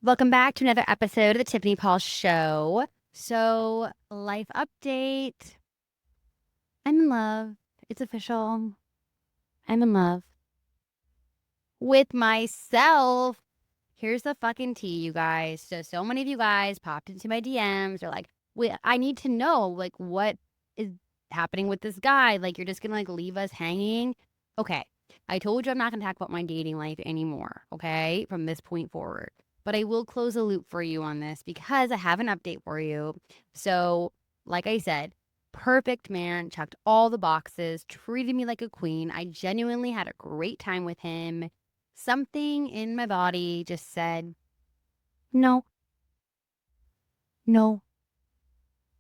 Welcome back to another episode of the Tiffany Paul Show. So, life update. I'm in love. It's official. I'm in love with myself. Here's the fucking tea, you guys. So many of you guys popped into my DMs. Are like, wait, I need to know, like, what is happening with this guy? Like, you're just gonna like leave us hanging. Okay. I told you I'm not gonna talk about my dating life anymore. Okay. From this point forward. But I will close a loop for you on this because I have an update for you. So, like I said, perfect man, checked all the boxes, treated me like a queen. I genuinely had a great time with him. Something in my body just said, no, no,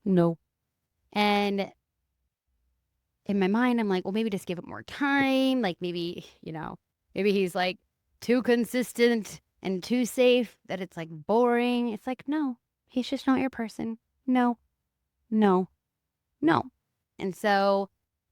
no. And in my mind, I'm like, well, maybe just give it more time. Like maybe, maybe he's like too consistent and too safe that it's like boring. It's like, no, he's just not your person. No, no, no. And so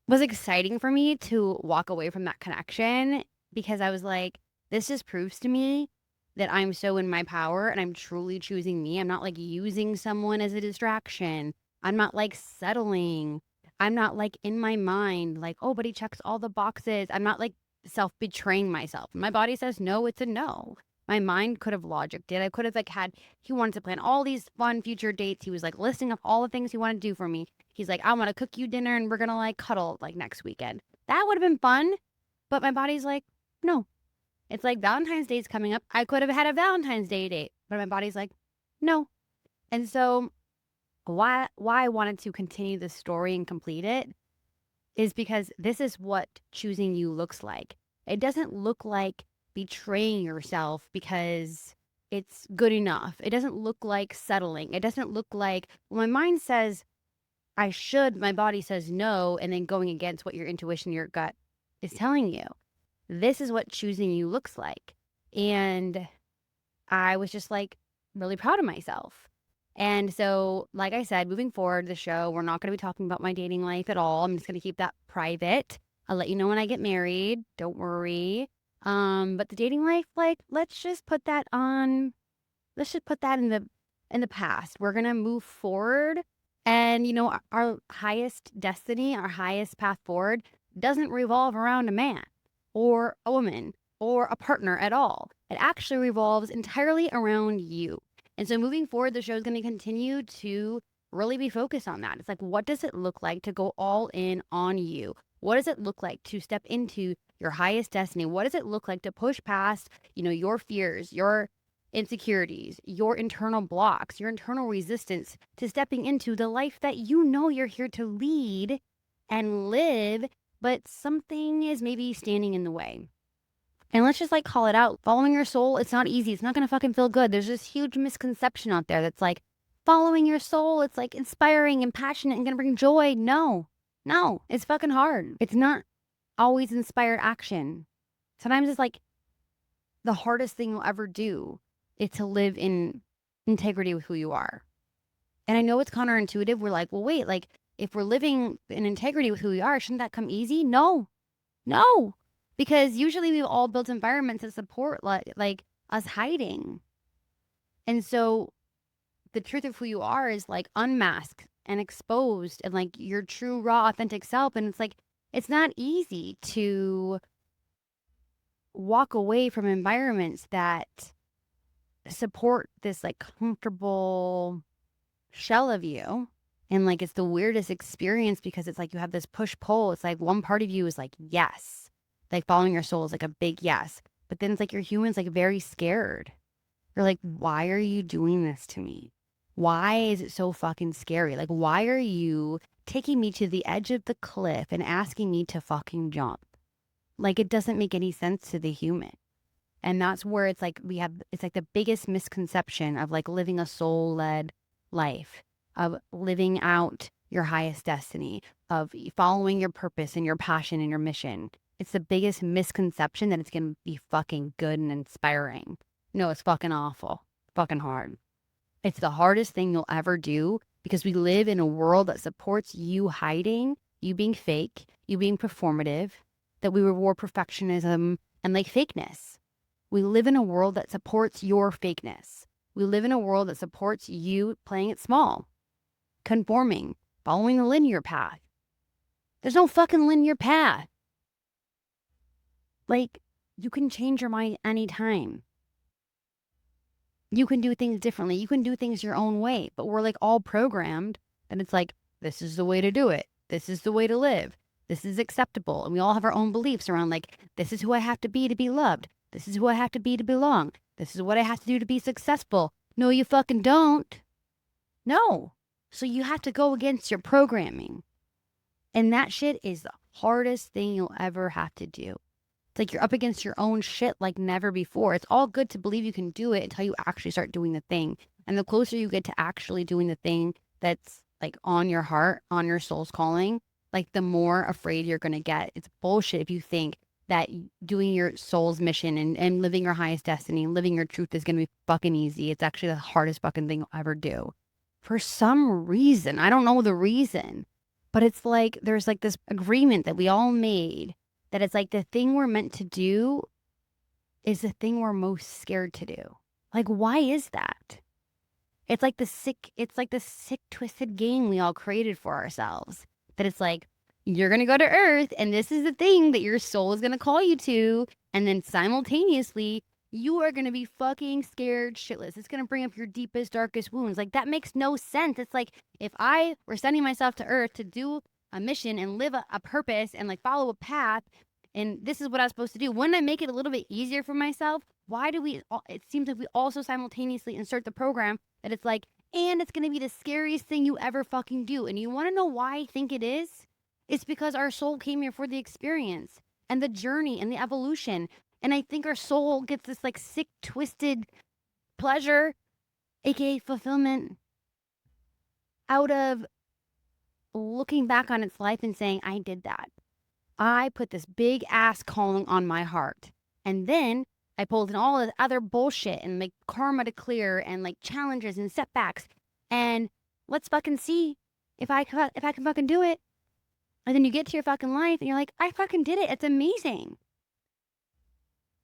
it was exciting for me to walk away from that connection because I was like, this just proves to me that I'm so in my power and I'm truly choosing me. I'm not like using someone as a distraction. I'm not like settling. I'm not like in my mind, like, oh, but he checks all the boxes. I'm not like self betraying myself. My body says no, it's a no. My mind could have logicked it. I could have like he wanted to plan all these fun future dates. He was like listing up all the things he wanted to do for me. He's like, I want to cook you dinner and we're going to like cuddle like next weekend. That would have been fun. But my body's like, no. It's like Valentine's Day is coming up. I could have had a Valentine's Day date, but my body's like, no. And so why I wanted to continue the story and complete it is because this is what choosing you looks like. It doesn't look like betraying yourself because it's good enough. It doesn't look like settling. It doesn't look like my mind says I should, my body says no, and then going against what your intuition, your gut is telling you. This is what choosing you looks like. And I was just like really proud of myself. And so, like I said, moving forward, the show, we're not going to be talking about my dating life at all. I'm just going to keep that private. I'll let you know when I get married. Don't worry. But the dating life, like, let's just put that in the past. We're going to move forward. And our highest destiny, our highest path forward doesn't revolve around a man or a woman or a partner at all. It actually revolves entirely around you. And so moving forward, the show is going to continue to really be focused on that. It's like, what does it look like to go all in on you? What does it look like to step into your highest destiny? What does it look like to push past, your fears, your insecurities, your internal blocks, your internal resistance to stepping into the life that you're here to lead and live, but something is maybe standing in the way. And let's just like call it out. Following your soul, it's not easy. It's not going to fucking feel good. There's this huge misconception out there that's like following your soul, it's like inspiring and passionate and going to bring joy. No, no, it's fucking hard. It's not always inspired action. Sometimes it's like the hardest thing you'll ever do is to live in integrity with who you are. And I know it's counterintuitive. We're like, well, wait, like if we're living in integrity with who we are, shouldn't that come easy? No, no, because usually we've all built environments that support like us hiding. And so the truth of who you are is like unmasked and exposed and like your true, raw, authentic self. And it's like, it's not easy to walk away from environments that support this like comfortable shell of you. And like it's the weirdest experience because it's like you have this push pull. It's like one part of you is like, yes, like following your soul is like a big yes. But then it's like your human's like very scared. You're like, why are you doing this to me? Why is it so fucking scary? Like, why are you taking me to the edge of the cliff and asking me to fucking jump? Like, it doesn't make any sense to the human. And that's where it's like it's like the biggest misconception of like living a soul led life, of living out your highest destiny, of following your purpose and your passion and your mission. It's the biggest misconception that it's going to be fucking good and inspiring. No, it's fucking awful, fucking hard. It's the hardest thing you'll ever do because we live in a world that supports you hiding, you being fake, you being performative, that we reward perfectionism and like fakeness. We live in a world that supports your fakeness. We live in a world that supports you playing it small, conforming, following a linear path. There's no fucking linear path. Like, you can change your mind anytime. You can do things differently. You can do things your own way. But we're like all programmed and it's like, this is the way to do it. This is the way to live. This is acceptable. And we all have our own beliefs around like, this is who I have to be loved. This is who I have to be to belong. This is what I have to do to be successful. No, you fucking don't. No. So you have to go against your programming. And that shit is the hardest thing you'll ever have to do. It's like you're up against your own shit like never before. It's all good to believe you can do it until you actually start doing the thing. And the closer you get to actually doing the thing that's like on your heart, on your soul's calling, like the more afraid you're going to get. It's bullshit if you think that doing your soul's mission and living your highest destiny and living your truth is going to be fucking easy. It's actually the hardest fucking thing you'll ever do. For some reason, I don't know the reason, but it's like there's like this agreement that we all made that it's like the thing we're meant to do is the thing we're most scared to do. Like, why is that? It's like the sick, twisted game we all created for ourselves. That it's like, you're going to go to Earth and this is the thing that your soul is going to call you to. And then simultaneously, you are going to be fucking scared shitless. It's going to bring up your deepest, darkest wounds. Like, that makes no sense. It's like, if I were sending myself to Earth to do a mission and live a purpose and like follow a path, and this is what I was supposed to do, wouldn't I make it a little bit easier for myself? Why do we, it seems like we also simultaneously insert the program that it's like, and it's going to be the scariest thing you ever fucking do. And you want to know why I think it is? It's because our soul came here for the experience and the journey and the evolution. And I think our soul gets this like sick, twisted pleasure, aka fulfillment, out of looking back on its life and saying, I did that. I put this big ass calling on my heart. And then I pulled in all the other bullshit and like karma to clear and like challenges and setbacks. And let's fucking see if I can fucking do it. And then you get to your fucking life and you're like, I fucking did it. It's amazing.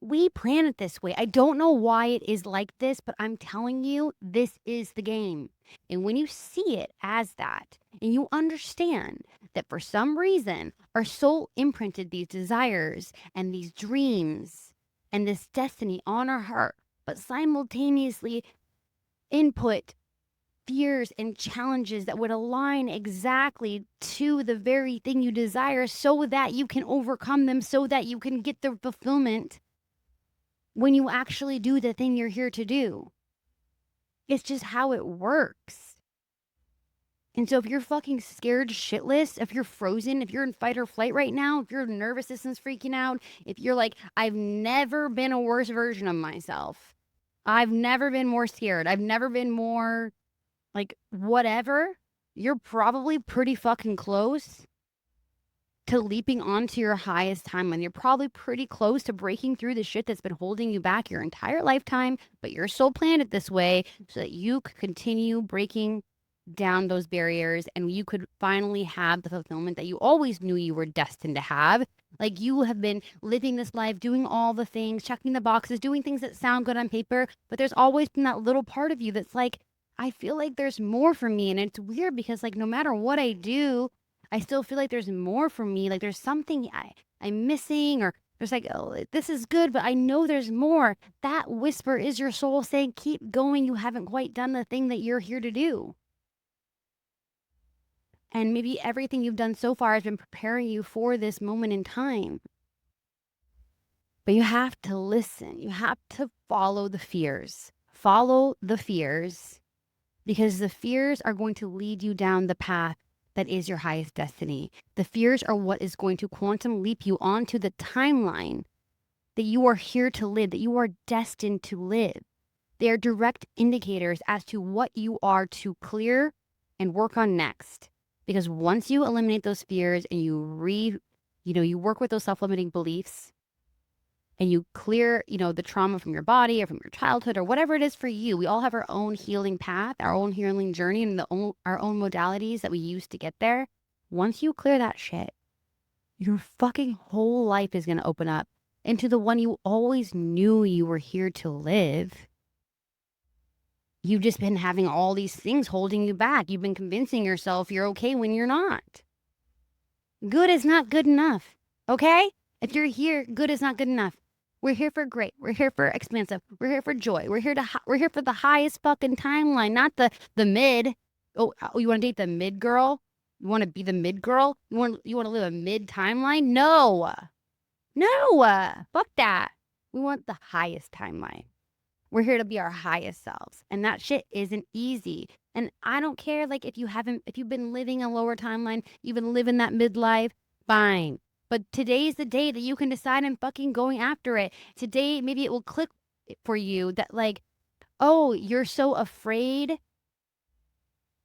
We plan it this way. I don't know why it is like this, but I'm telling you, this is the game. And when you see it as that, and you understand that for some reason, our soul imprinted these desires and these dreams and this destiny on our heart, but simultaneously input fears and challenges that would align exactly to the very thing you desire so that you can overcome them, so that you can get the fulfillment when you actually do the thing you're here to do. It's just how it works. And so if you're fucking scared shitless, if you're frozen, if you're in fight or flight right now, if your nervous system's freaking out, if you're like, I've never been a worse version of myself. I've never been more scared. I've never been more like whatever. You're probably pretty fucking close to leaping onto your highest timeline. You're probably pretty close to breaking through the shit that's been holding you back your entire lifetime, but your soul planned it this way so that you could continue breaking down those barriers and you could finally have the fulfillment that you always knew you were destined to have. Like, you have been living this life, doing all the things, checking the boxes, doing things that sound good on paper, but there's always been that little part of you that's like, I feel like there's more for me. And it's weird because like no matter what I do, I still feel like there's more for me. Like there's something I'm missing, or there's like, oh, this is good, but I know there's more. That whisper is your soul saying, keep going. You haven't quite done the thing that you're here to do. And maybe everything you've done so far has been preparing you for this moment in time. But you have to listen. You have to follow the fears. Follow the fears, because the fears are going to lead you down the path that is your highest destiny. The fears are what is going to quantum leap you onto the timeline that you are here to live, that you are destined to live. They are direct indicators as to what you are to clear and work on next. Because once you eliminate those fears and you work with those self-limiting beliefs and you clear, the trauma from your body or from your childhood or whatever it is for you, we all have our own healing path, our own healing journey, and our own modalities that we use to get there. Once you clear that shit, your fucking whole life is going to open up into the one you always knew you were here to live. You've just been having all these things holding you back. You've been convincing yourself you're okay when you're not. Good is not good enough, okay? If you're here, good is not good enough. We're here for great. We're here for expansive. We're here for joy. We're here for the highest fucking timeline, not the mid. Oh, you want to date the mid girl? You want to be the mid girl? You want to live a mid timeline? No. Fuck that. We want the highest timeline. We're here to be our highest selves. And that shit isn't easy. And I don't care, like, if you've been living a lower timeline, you've been living that midlife, fine. But today's the day that you can decide on fucking going after it. Today, maybe it will click for you that, like, oh, you're so afraid.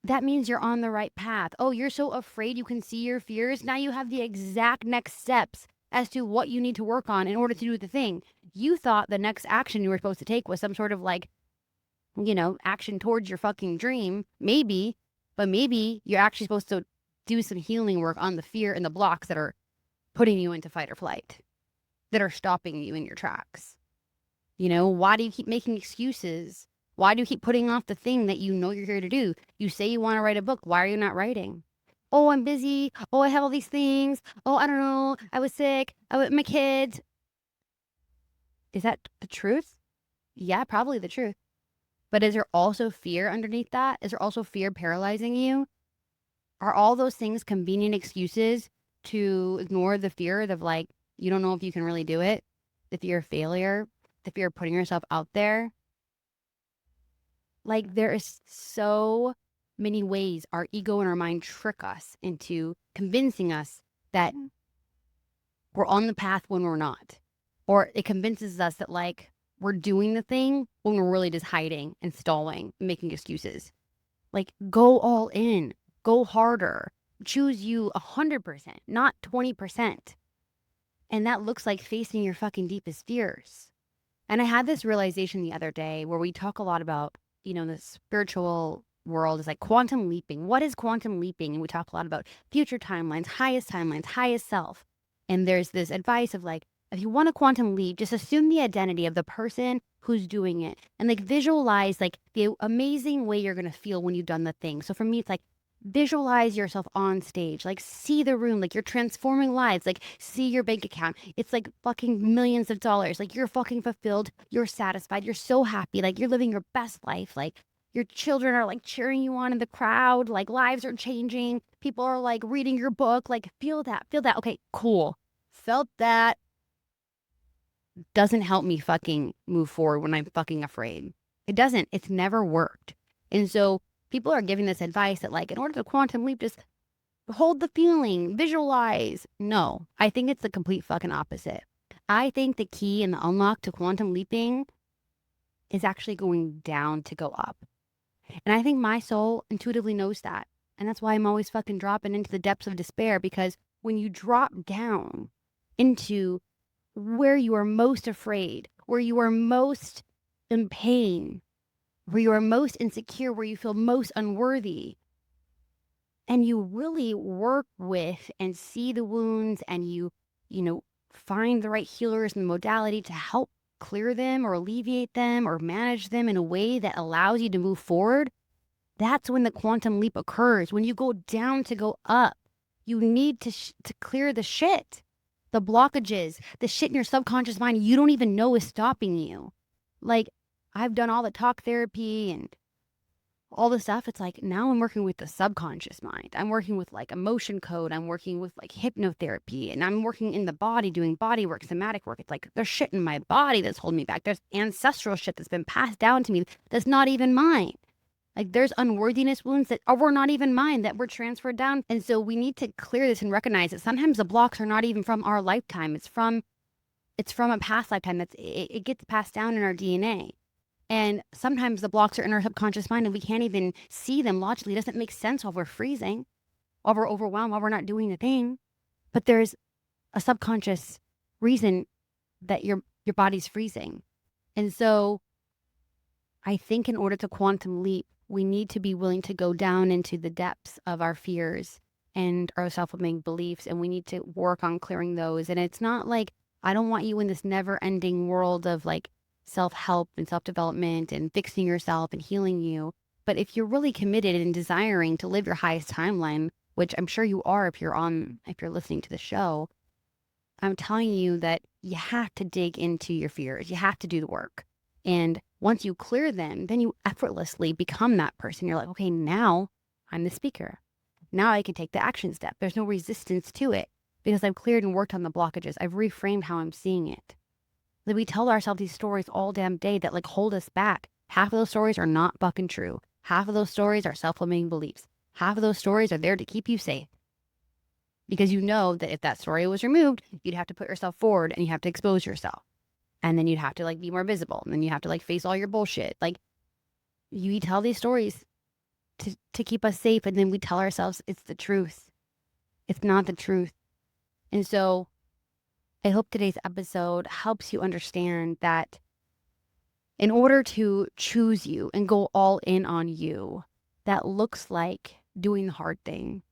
That means you're on the right path. Oh, you're so afraid you can see your fears. Now you have the exact next steps as to what you need to work on in order to do the thing. You thought the next action you were supposed to take was some sort of, like, action towards your fucking dream. Maybe, but maybe you're actually supposed to do some healing work on the fear and the blocks that are putting you into fight or flight, that are stopping you in your tracks. Why do you keep making excuses? Why do you keep putting off the thing that you know you're here to do? You say you want to write a book. Why are you not writing? Oh, I'm busy. Oh, I have all these things. Oh, I don't know. I was sick. My kids. Is that the truth? Yeah, probably the truth. But is there also fear underneath that? Is there also fear paralyzing you? Are all those things convenient excuses to ignore the fear of, like, you don't know if you can really do it, the fear of failure, the fear of putting yourself out there? Like, there is so many ways our ego and our mind trick us into convincing us that we're on the path when we're not. Or it convinces us that, like, we're doing the thing when we're really just hiding and stalling, making excuses. Like, go all in, go harder, choose you 100%, not 20%. And that looks like facing your fucking deepest fears. And I had this realization the other day where we talk a lot about, the spiritual world is like quantum leaping. What is quantum leaping? And we talk a lot about future timelines, highest self. And there's this advice of, like, if you want a quantum leap, just assume the identity of the person who's doing it and, like, visualize, like, the amazing way you're going to feel when you've done the thing. So for me, it's like, visualize yourself on stage, like, see the room, like, you're transforming lives, like, see your bank account. It's like fucking millions of dollars. Like, you're fucking fulfilled. You're satisfied. You're so happy. Like, you're living your best life. Like, your children are, like, cheering you on in the crowd. Like, lives are changing. People are, like, reading your book. Like, feel that. Okay, cool. Felt that. Doesn't help me fucking move forward when I'm fucking afraid. It doesn't. It's never worked. And so people are giving this advice that, like, in order to quantum leap, just hold the feeling, visualize. No, I think it's the complete fucking opposite. I think the key and the unlock to quantum leaping is actually going down to go up. And I think my soul intuitively knows that. And that's why I'm always fucking dropping into the depths of despair, because when you drop down into where you are most afraid, where you are most in pain, where you are most insecure, where you feel most unworthy, and you really work with and see the wounds, and you find the right healers and modality to help clear them or alleviate them or manage them in a way that allows you to move forward, that's when the quantum leap occurs. When you go down to go up, you need to clear the shit, the blockages, the shit in your subconscious mind you don't even know is stopping you. Like, I've done all the talk therapy and all the stuff. It's like, now I'm working with the subconscious mind. I'm working with, like, emotion code. I'm working with, like, hypnotherapy, and I'm working in the body, doing body work, somatic work. It's like, there's shit in my body that's holding me back. There's ancestral shit that's been passed down to me that's not even mine. Like, there's unworthiness wounds that were not even mine, that were transferred down. And so we need to clear this and recognize that sometimes the blocks are not even from our lifetime. It's from a past lifetime. It gets passed down in our DNA. And sometimes the blocks are in our subconscious mind and we can't even see them logically. It doesn't make sense while we're freezing, while we're overwhelmed, while we're not doing the thing. But there's a subconscious reason that your body's freezing. And so I think in order to quantum leap, we need to be willing to go down into the depths of our fears and our self-limiting beliefs, and we need to work on clearing those. And it's not like, I don't want you in this never-ending world of, like, self-help and self-development and fixing yourself and healing you. But if you're really committed and desiring to live your highest timeline, which I'm sure you are if you're listening to the show, I'm telling you that you have to dig into your fears. You have to do the work. And once you clear them, then you effortlessly become that person. You're like, okay, now I'm the speaker. Now I can take the action step. There's no resistance to it because I've cleared and worked on the blockages. I've reframed how I'm seeing it. Like we tell ourselves these stories all damn day that like hold us back. Half of those stories are not fucking true. Half of those stories are self-limiting beliefs. Half of those stories are there to keep you safe. Because you know that if that story was removed, you'd have to put yourself forward and you have to expose yourself. And then you'd have to like be more visible. And then you have to like face all your bullshit. Like you tell these stories to keep us safe. And then we tell ourselves it's the truth. It's not the truth. And so I hope today's episode helps you understand that in order to choose you and go all in on you, that looks like doing the hard thing.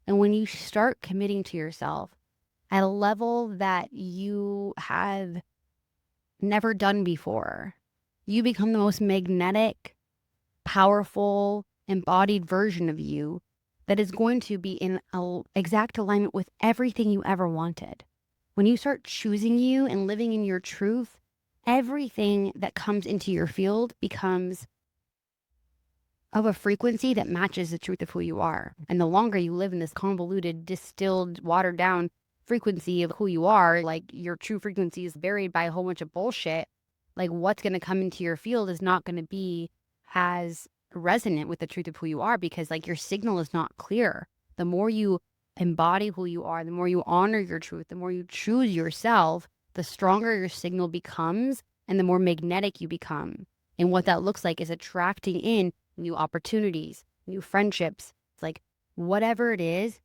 And when you start committing to yourself at a level that you have never done before, you become the most magnetic, powerful, embodied version of you that is going to be in exact alignment with everything you ever wanted. When you start choosing you and living in your truth, everything that comes into your field becomes of a frequency that matches the truth of who you are. And the longer you live in this convoluted, distilled, watered down frequency of who you are, like your true frequency is buried by a whole bunch of bullshit, like what's going to come into your field is not going to be as resonant with the truth of who you are because like your signal is not clear. The more you embody who you are, the more you honor your truth, the more you choose yourself, the stronger your signal becomes and the more magnetic you become. And what that looks like is attracting in new opportunities, new friendships. It's like whatever it is,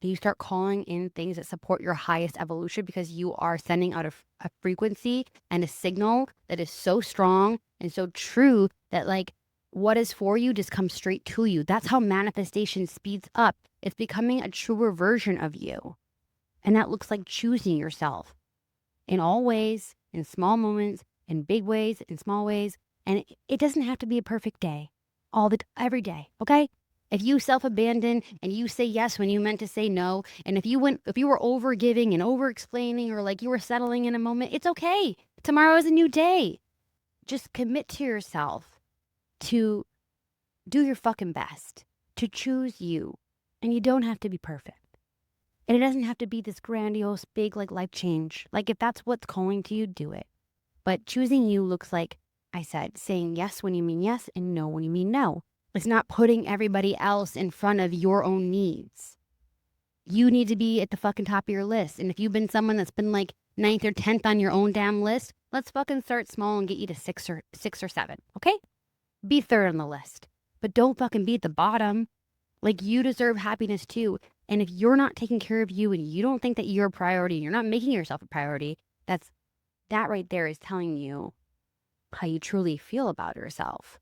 you start calling in things that support your highest evolution because you are sending out a frequency and a signal that is so strong and so true that like what is for you just comes straight to you. That's how manifestation speeds up. It's becoming a truer version of you. And that looks like choosing yourself in all ways, in small moments, in big ways, in small ways. And it doesn't have to be a perfect day every day. Okay. If you self-abandon and you say yes when you meant to say no, and if you were over giving and over explaining or like you were settling in a moment, it's okay. Tomorrow is a new day. Just commit to yourself to do your fucking best, to choose you. And you don't have to be perfect. And it doesn't have to be this grandiose, big, like life change. Like if that's what's calling to you, do it. But choosing you looks like, I said, saying yes when you mean yes and no when you mean no. It's not putting everybody else in front of your own needs. You need to be at the fucking top of your list. And if you've been someone that's been like 9th or 10th on your own damn list, let's fucking start small and get you to 6 or 7, okay? Be 3rd on the list. But don't fucking be at the bottom. Like you deserve happiness too. And if you're not taking care of you and you don't think that you're a priority, you're not making yourself a priority, that right there is telling you how you truly feel about yourself.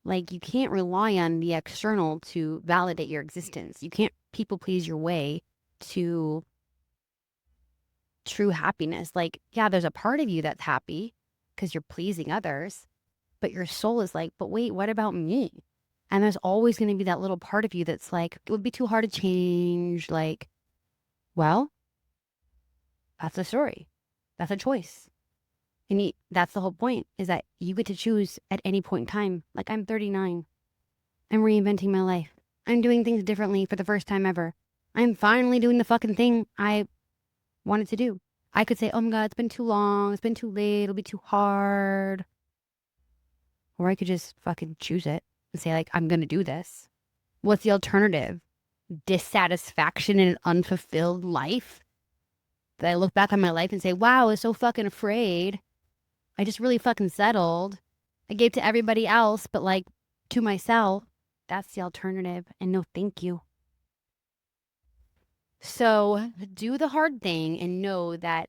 Like you can't rely on the external to validate your existence. You can't people please your way to true happiness. Like, yeah, there's a part of you that's happy because you're pleasing others, but your soul is like, but wait, what about me? And there's always going to be that little part of you that's like, it would be too hard to change. Like, well, that's a story. That's a choice. And that's the whole point, is that you get to choose at any point in time. Like I'm 39. I'm reinventing my life. I'm doing things differently for the first time ever. I'm finally doing the fucking thing I wanted to do. I could say, oh my God, it's been too long. It's been too late. It'll be too hard. Or I could just fucking choose it and say like, I'm going to do this. What's the alternative? Dissatisfaction in an unfulfilled life? That I look back on my life and say, wow, I was so fucking afraid. I just really fucking settled. I gave to everybody else, but like to myself, that's the alternative. And no, thank you. So do the hard thing and know that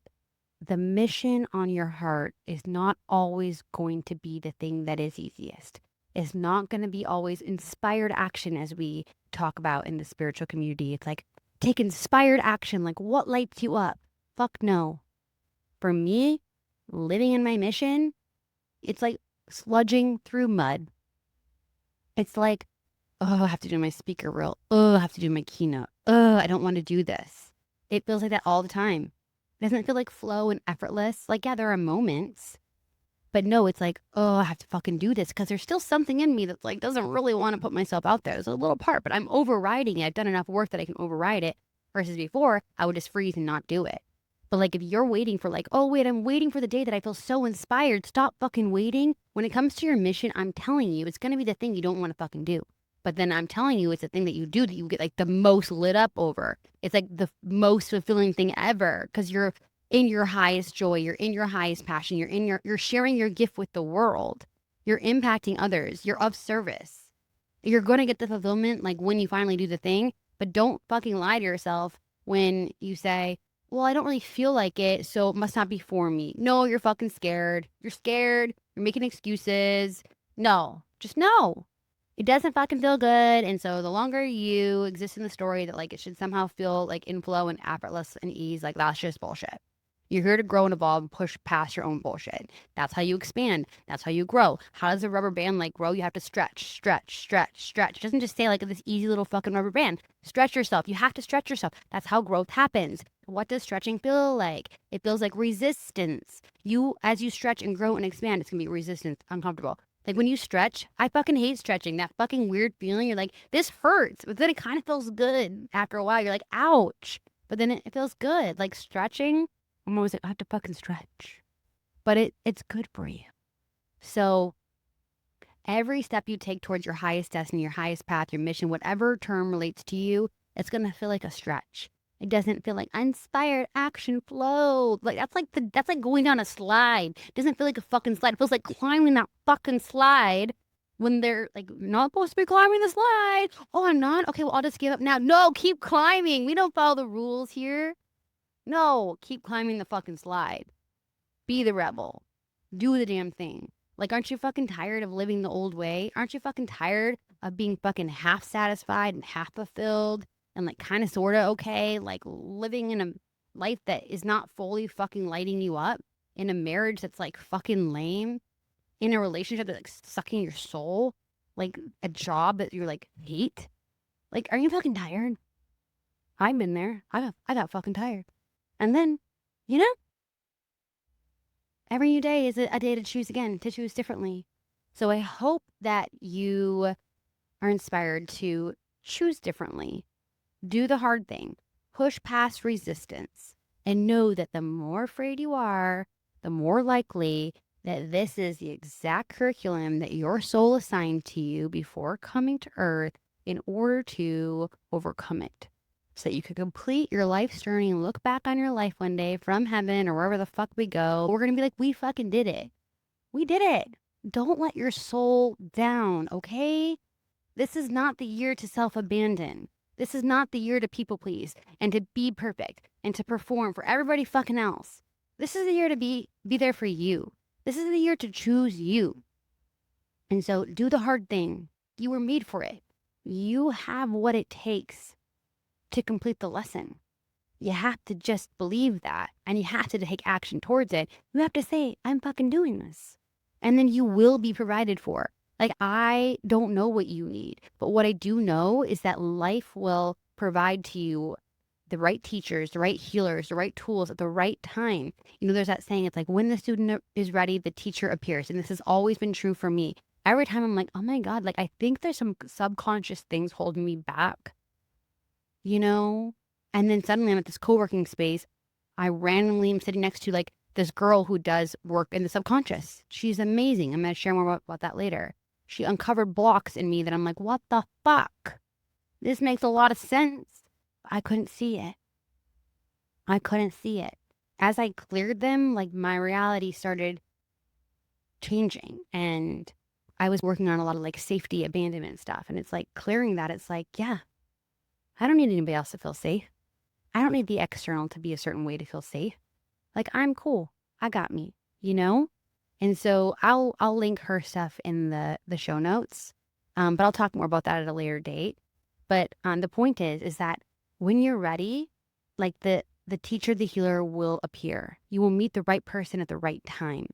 the mission on your heart is not always going to be the thing that is easiest. It's not going to be always inspired action as we talk about in the spiritual community. It's like, take inspired action. Like what lights you up? Fuck no. For me, living in my mission It's like sludging through mud. It's like, oh, I have to do my speaker reel. Oh, I have to do my keynote. Oh, I don't want to do this. It feels like that all the time. It doesn't feel like flow and effortless. Like, yeah, there are moments, but no, it's like, oh, I have to fucking do this because there's still something in me that's like, doesn't really want to put myself out there. There's a little part, but I'm overriding it. I've done enough work that I can override it versus before I would just freeze and not do it. But like, if you're waiting for like, oh, wait, I'm waiting for the day that I feel so inspired. Stop fucking waiting. When it comes to your mission, I'm telling you, it's going to be the thing you don't want to fucking do. But then I'm telling you, it's the thing that you do that you get like the most lit up over. It's like the most fulfilling thing ever because you're in your highest joy, you're in your highest passion, you're sharing your gift with the world. You're impacting others, you're of service. You're going to get the fulfillment like when you finally do the thing, but don't fucking lie to yourself when you say, well, I don't really feel like it, so it must not be for me. No, you're fucking scared. You're scared. You're making excuses. No, just no. It doesn't fucking feel good. And so the longer you exist in the story that like it should somehow feel like in flow and effortless and ease, like that's just bullshit. You're here to grow and evolve and push past your own bullshit. That's how you expand. That's how you grow. How does a rubber band like grow? You have to stretch, stretch, stretch, stretch. It doesn't just stay like this easy little fucking rubber band. Stretch yourself. You have to stretch yourself. That's how growth happens. What does stretching feel like? It feels like resistance. As you stretch and grow and expand, it's gonna be resistance, uncomfortable. Like when you stretch, I fucking hate stretching. That fucking weird feeling. You're like, this hurts, but then it kind of feels good after a while. You're like, ouch. But then it feels good. Like stretching, I'm always like, I have to fucking stretch. But it's good for you. So every step you take towards your highest destiny, your highest path, your mission, whatever term relates to you, it's gonna feel like a stretch. It doesn't feel like inspired action flow. Like that's like going down a slide. It doesn't feel like a fucking slide. It feels like climbing that fucking slide when they're like, you're not supposed to be climbing the slide. Oh, I'm not? Okay, well, I'll just give up now. No, keep climbing. We don't follow the rules here. No, keep climbing the fucking slide. Be the rebel. Do the damn thing. Like, aren't you fucking tired of living the old way? Aren't you fucking tired of being fucking half satisfied and half fulfilled and like kind of sort of okay? Like living in a life that is not fully fucking lighting you up, in a marriage that's like fucking lame, in a relationship that's like sucking your soul, like a job that you're like hate. Like, are you fucking tired? I've been there. I got fucking tired. And then, you know, every new day is a day to choose again, to choose differently. So I hope that you are inspired to choose differently, do the hard thing, push past resistance, and know that the more afraid you are, the more likely that this is the exact curriculum that your soul assigned to you before coming to Earth in order to overcome it. So that you could complete your life's journey and look back on your life one day from heaven or wherever the fuck we go. We're going to be like, we fucking did it. We did it. Don't let your soul down, okay? This is not the year to self-abandon. This is not the year to people please and to be perfect and to perform for everybody fucking else. This is the year to be there for you. This is the year to choose you. And so do the hard thing. You were made for it. You have what it takes to complete the lesson. You have to just believe that, and you have to take action towards it. You have to say, I'm fucking doing this. And then you will be provided for. Like, I don't know what you need, but what I do know is that life will provide to you the right teachers, the right healers, the right tools at the right time. You know, there's that saying, it's like when the student is ready, the teacher appears. And this has always been true for me. Every time I'm like, oh my God, like I think there's some subconscious things holding me back, you know? And then suddenly I'm at this co-working space. I randomly am sitting next to like this girl who does work in the subconscious. She's amazing. I'm going to share more about that later. She uncovered blocks in me that I'm like, what the fuck? This makes a lot of sense. I couldn't see it. I couldn't see it. As I cleared them, like my reality started changing. And I was working on a lot of like safety abandonment stuff. And it's like clearing that. It's like, yeah, I don't need anybody else to feel safe. I don't need the external to be a certain way to feel safe. Like, I'm cool. I got me, you know? And so I'll link her stuff in the show notes. But I'll talk more about that at a later date. But the point is that when you're ready, like the teacher, the healer will appear. You will meet the right person at the right time.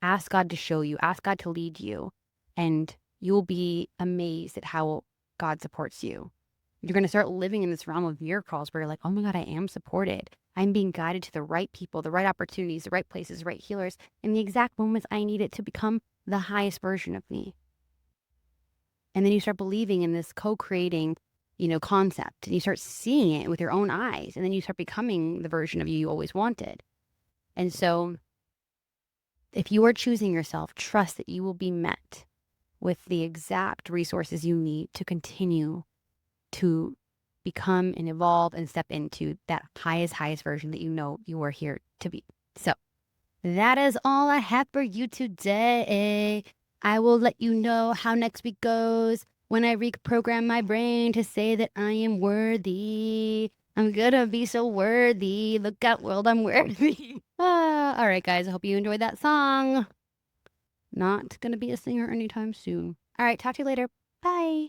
Ask God to show you, ask God to lead you, and you'll be amazed at how God supports you. You're going to start living in this realm of miracles where you're like, oh my God, I am supported. I'm being guided to the right people, the right opportunities, the right places, the right healers in the exact moments I need it to become the highest version of me. And then you start believing in this co-creating, concept, and you start seeing it with your own eyes. And then you start becoming the version of you always wanted. And so if you are choosing yourself, trust that you will be met with the exact resources you need to continue to become and evolve and step into that highest version that you know you are here to be. So that is all I have for you today. I will let you know how next week goes when I reprogram my brain to say that I am worthy. I'm gonna be so worthy. Look out, world, I'm worthy. All right, guys, I hope you enjoyed that song. Not gonna be a singer anytime soon. All right, talk to you later. Bye.